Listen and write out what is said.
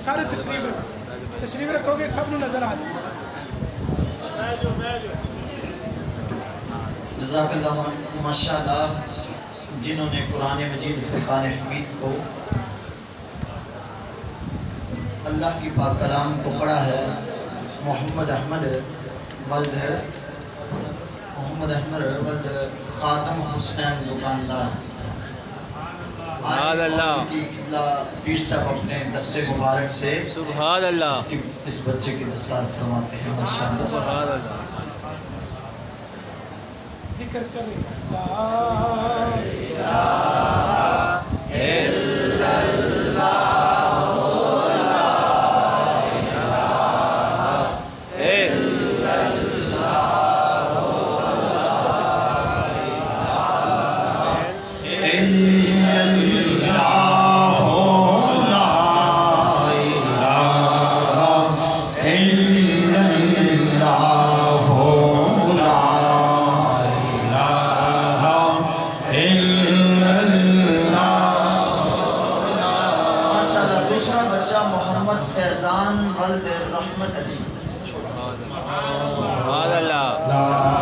सारे तशरीफ रखोगे सब नजर आ जाए। जज़ाकल्लाह माशाअल्लाह। जिन्होंने कुरान मजीद फुरकान हमीद को अल्लाह की पाक कलाम को पढ़ा है, मोहम्मद अहमद वल्द खातम हुसैन दुकानदार की किबला पीर साहब अपने दस्ते मुबारक से सुभान अल्लाह इस बच्चे की दस्तार फरमाते हैं माशाअल्लाह। सुभान अल्लाह। जिक्र करें दूसरा बच्चा मोहम्मद फैजान वल्द रहमत अली। सुभान अल्लाह।